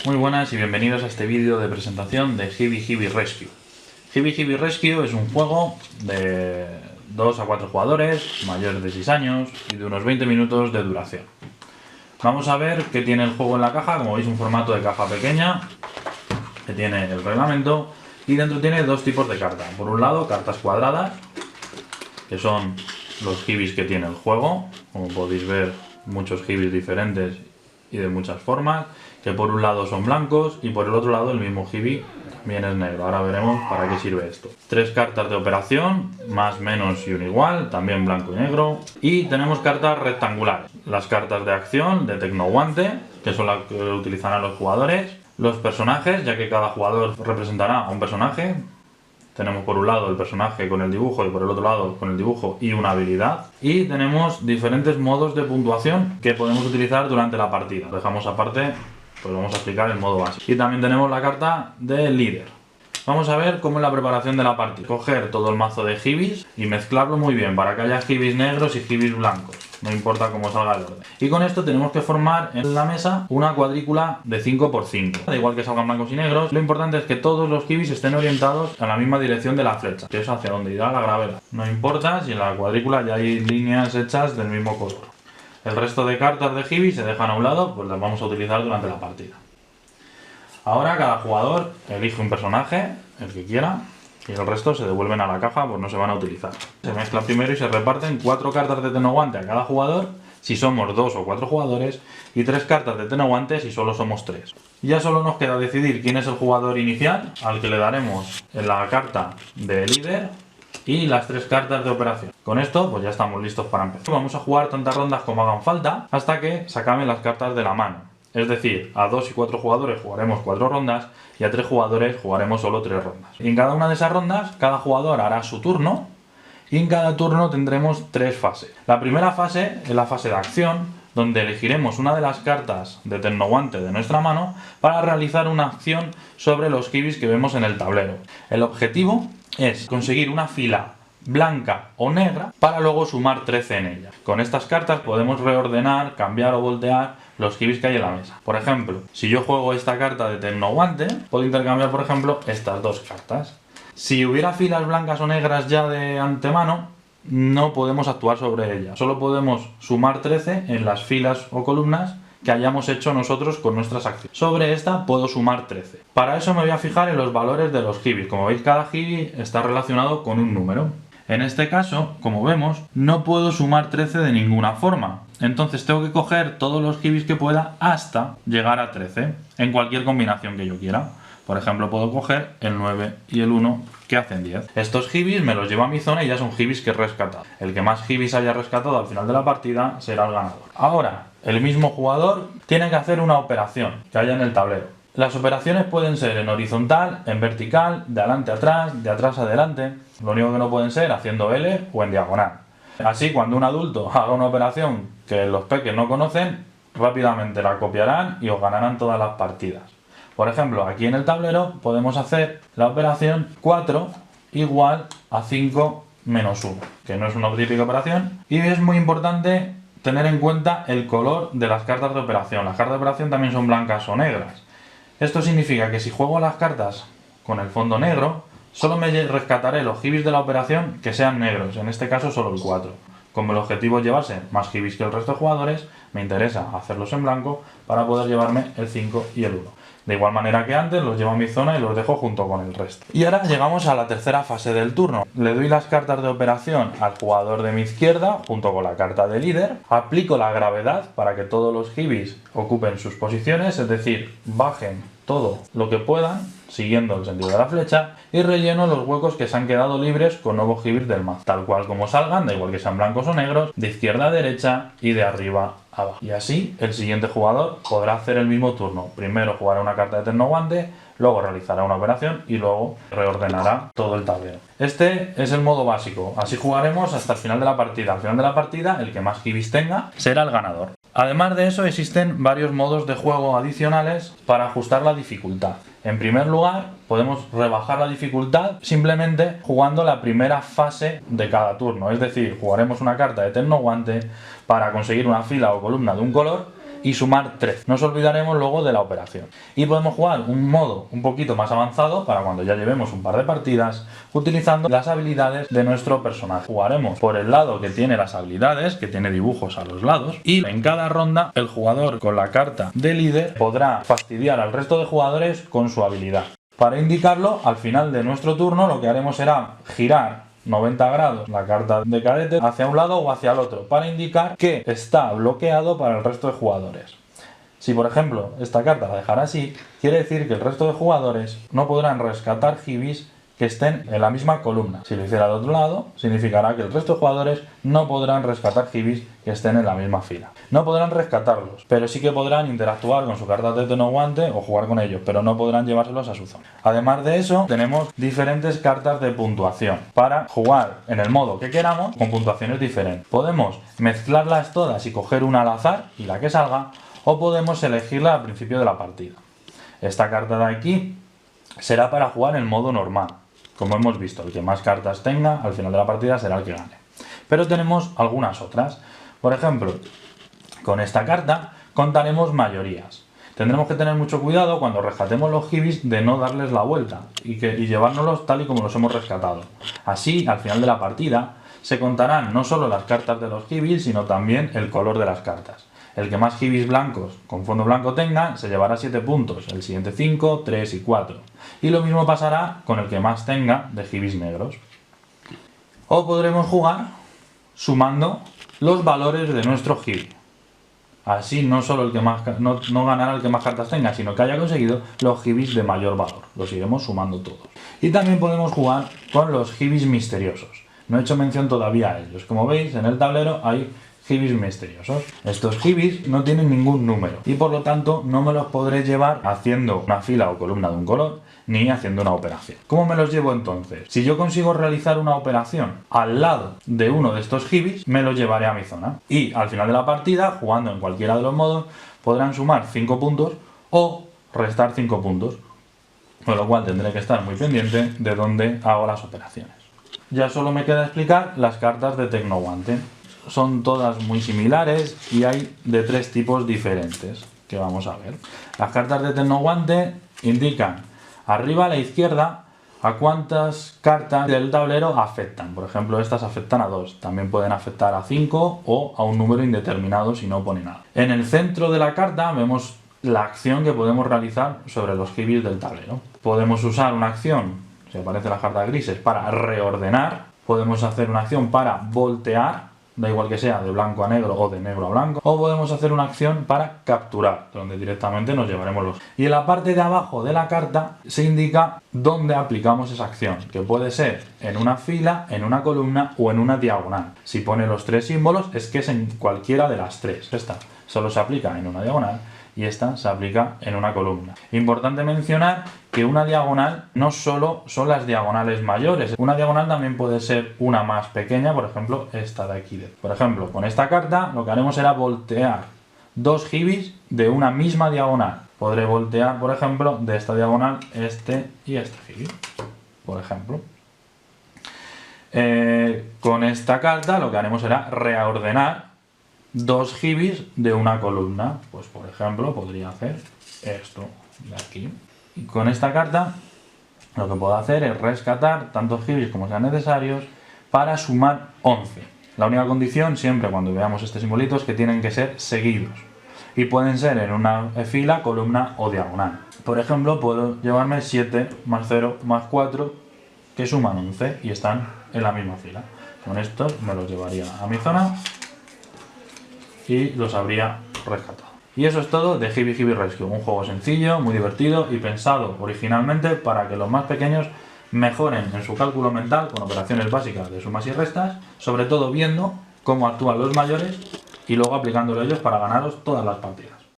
Muy buenas y bienvenidos a este vídeo de presentación de Hibby Hibby Rescue. Hibby Hibby Rescue es un juego de 2 a 4 jugadores, mayores de 6 años y de unos 20 minutos de duración. Vamos a ver qué tiene el juego en la caja. Como veis, un formato de caja pequeña que tiene el reglamento y dentro tiene dos tipos de cartas. Por un lado, cartas cuadradas, que son los Hibbys que tiene el juego. Como podéis ver, muchos Hibbys diferentes y de muchas formas, que por un lado son blancos y por el otro lado el mismo Hibby también es negro. Ahora veremos para qué sirve esto. 3 cartas de operación, más, menos y un igual, también blanco y negro. Y tenemos cartas rectangulares, las cartas de acción de Tecnoguante, que son las que utilizarán los jugadores. Los personajes, ya que cada jugador representará a un personaje. Tenemos por un lado el personaje con el dibujo y por el otro lado con el dibujo y una habilidad. Y tenemos diferentes modos de puntuación que podemos utilizar durante la partida. Dejamos aparte, pues vamos a explicar el modo básico. Y también tenemos la carta de líder. Vamos a ver cómo es la preparación de la partida. Coger todo el mazo de Hibbys y mezclarlo muy bien para que haya Hibbys negros y Hibbys blancos. No importa cómo salga el orden. Y con esto tenemos que formar en la mesa una cuadrícula de 5×5. Da igual que salgan blancos y negros. Lo importante es que todos los Hibbys estén orientados a la misma dirección de la flecha, que es hacia donde irá la gravedad. No importa si en la cuadrícula ya hay líneas hechas del mismo color. El resto de cartas de Hibby se dejan a un lado, pues las vamos a utilizar durante la partida. Ahora cada jugador elige un personaje, el que quiera, y el resto se devuelven a la caja, pues no se van a utilizar. Se mezcla primero y se reparten 4 cartas de Tecnoguante a cada jugador, si somos 2 o 4 jugadores, y 3 cartas de Tecnoguante si solo somos 3. Ya solo nos queda decidir quién es el jugador inicial, al que le daremos la carta de líder y las 3 cartas de operación. Con esto pues ya estamos listos para empezar. Vamos a jugar tantas rondas como hagan falta hasta que se acaben las cartas de la mano. Es decir, a 2 y 4 jugadores jugaremos 4 rondas y a 3 jugadores jugaremos solo 3 rondas. Y en cada una de esas rondas, cada jugador hará su turno y en cada turno tendremos 3 fases. La primera fase es la fase de acción, donde elegiremos una de las cartas de Tecnoguante de nuestra mano para realizar una acción sobre los Hibbys que vemos en el tablero. El objetivo es conseguir una fila blanca o negra para luego sumar 13 en ella. Con estas cartas podemos reordenar, cambiar o voltear los Hibbys que hay en la mesa. Por ejemplo, si yo juego esta carta de Tecnoguante, puedo intercambiar por ejemplo estas 2 cartas. Si hubiera filas blancas o negras ya de antemano, no podemos actuar sobre ellas. Solo podemos sumar 13 en las filas o columnas que hayamos hecho nosotros con nuestras acciones. Sobre esta puedo sumar 13. Para eso me voy a fijar en los valores de los Hibbys. Como veis, cada Hibby está relacionado con un número. En este caso, como vemos, no puedo sumar 13 de ninguna forma. Entonces tengo que coger todos los Hibbys que pueda hasta llegar a 13, en cualquier combinación que yo quiera. Por ejemplo, puedo coger el 9 y el 1, que hacen 10. Estos Hibbys me los llevo a mi zona y ya son Hibbys que he rescatado. El que más Hibbys haya rescatado al final de la partida será el ganador. Ahora, el mismo jugador tiene que hacer una operación que haya en el tablero. Las operaciones pueden ser en horizontal, en vertical, de adelante a atrás, de atrás a adelante. Lo único que no pueden ser haciendo L o en diagonal. Así, cuando un adulto haga una operación que los peques no conocen, rápidamente la copiarán y os ganarán todas las partidas. Por ejemplo, aquí en el tablero podemos hacer la operación 4 igual a 5 menos 1, que no es una típica operación. Y es muy importante tener en cuenta el color de las cartas de operación. Las cartas de operación también son blancas o negras. Esto significa que si juego las cartas con el fondo negro, solo me rescataré los Hibbys de la operación que sean negros, en este caso solo el 4. Como el objetivo es llevarse más Hibbys que el resto de jugadores, me interesa hacerlos en blanco para poder llevarme el 5 y el 1. De igual manera que antes, los llevo a mi zona y los dejo junto con el resto. Y ahora llegamos a la tercera fase del turno. Le doy las cartas de operación al jugador de mi izquierda, junto con la carta de líder. Aplico la gravedad para que todos los Hibbys ocupen sus posiciones, es decir, bajen todo lo que puedan, siguiendo el sentido de la flecha, y relleno los huecos que se han quedado libres con nuevos Hibbys del mazo. Tal cual como salgan, da igual que sean blancos o negros, de izquierda a derecha y de arriba a abajo. Y así el siguiente jugador podrá hacer el mismo turno. Primero jugará una carta de Tecnoguante, luego realizará una operación y luego reordenará todo el tablero. Este es el modo básico. Así jugaremos hasta el final de la partida. Al final de la partida, el que más Hibbys tenga será el ganador. Además de eso, existen varios modos de juego adicionales para ajustar la dificultad. En primer lugar, podemos rebajar la dificultad simplemente jugando la primera fase de cada turno. Es decir, jugaremos una carta de Tecnoguante para conseguir una fila o columna de un color y sumar 13. Nos olvidaremos luego de la operación. Y podemos jugar un modo un poquito más avanzado para cuando ya llevemos un par de partidas, utilizando las habilidades de nuestro personaje. Jugaremos por el lado que tiene las habilidades, que tiene dibujos a los lados, y en cada ronda el jugador con la carta de líder podrá fastidiar al resto de jugadores con su habilidad. Para indicarlo, al final de nuestro turno lo que haremos será girar 90 grados la carta de cadete hacia un lado o hacia el otro para indicar que está bloqueado para el resto de jugadores. Si por ejemplo esta carta la dejara así, quiere decir que el resto de jugadores no podrán rescatar hibis que estén en la misma columna. Si lo hiciera de otro lado, significará que el resto de jugadores no podrán rescatar hibis que estén en la misma fila. No podrán rescatarlos, pero sí que podrán interactuar con su carta de Tecnoguante o jugar con ellos, pero no podrán llevárselos a su zona. Además de eso, tenemos diferentes cartas de puntuación para jugar en el modo que queramos con puntuaciones diferentes. Podemos mezclarlas todas y coger una al azar y la que salga, o podemos elegirla al principio de la partida. Esta carta de aquí será para jugar en modo normal. Como hemos visto, el que más cartas tenga al final de la partida será el que gane. Pero tenemos algunas otras. Por ejemplo, con esta carta contaremos mayorías. Tendremos que tener mucho cuidado cuando rescatemos los hibis de no darles la vuelta y llevárnoslos tal y como los hemos rescatado. Así, al final de la partida, se contarán no solo las cartas de los hibis, sino también el color de las cartas. El que más hibis blancos con fondo blanco tenga se llevará 7 puntos, el siguiente 5, 3 y 4. Y lo mismo pasará con el que más tenga de hibis negros. O podremos jugar sumando los valores de nuestro hibi. Así no solo el que más no ganará el que más cartas tenga, sino que haya conseguido los hibis de mayor valor. Los iremos sumando todos. Y también podemos jugar con los hibis misteriosos. No he hecho mención todavía a ellos. Como veis, en el tablero hay hibis misteriosos. Estos hibis no tienen ningún número y por lo tanto no me los podré llevar haciendo una fila o columna de un color ni haciendo una operación. ¿Cómo me los llevo entonces? Si yo consigo realizar una operación al lado de uno de estos hibis, me los llevaré a mi zona y al final de la partida, jugando en cualquiera de los modos, podrán sumar 5 puntos o restar 5 puntos, con lo cual tendré que estar muy pendiente de dónde hago las operaciones. Ya solo me queda explicar las cartas de Tecnoguante. Son todas muy similares y hay de 3 tipos diferentes que vamos a ver. Las cartas de Tecnoguante indican arriba a la izquierda a cuántas cartas del tablero afectan. Por ejemplo, estas afectan a 2. También pueden afectar a 5 o a un número indeterminado si no pone nada. En el centro de la carta vemos la acción que podemos realizar sobre los hibis del tablero. Podemos usar una acción, si aparecen las cartas grises, para reordenar. Podemos hacer una acción para voltear, da igual que sea de blanco a negro o de negro a blanco, o podemos hacer una acción para capturar, donde directamente nos llevaremos los. Y en la parte de abajo de la carta se indica dónde aplicamos esa acción, que puede ser en una fila, en una columna o en una diagonal. Si pone los 3 símbolos es que es en cualquiera de las 3. Esta solo se aplica en una diagonal y esta se aplica en una columna. Importante mencionar que una diagonal no solo son las diagonales mayores, una diagonal también puede ser una más pequeña, por ejemplo esta de aquí. Por ejemplo, con esta carta lo que haremos será voltear 2 hibis de una misma diagonal. Podré voltear, por ejemplo, de esta diagonal este y este hibi, por ejemplo. Con esta carta lo que haremos será reordenar 2 hibis de una columna. Pues por ejemplo podría hacer esto de aquí. Y con esta carta lo que puedo hacer es rescatar tantos hibis como sean necesarios para sumar 11. La única condición siempre cuando veamos este simbolito es que tienen que ser seguidos. Y pueden ser en una fila, columna o diagonal. Por ejemplo puedo llevarme 7 más 0 más 4 que suman 11 y están en la misma fila. Con estos me los llevaría a mi zona y los habría rescatado. Y eso es todo de Hibi Hibi Rescue, un juego sencillo, muy divertido y pensado originalmente para que los más pequeños mejoren en su cálculo mental con operaciones básicas de sumas y restas, sobre todo viendo cómo actúan los mayores y luego aplicándolo ellos para ganaros todas las partidas.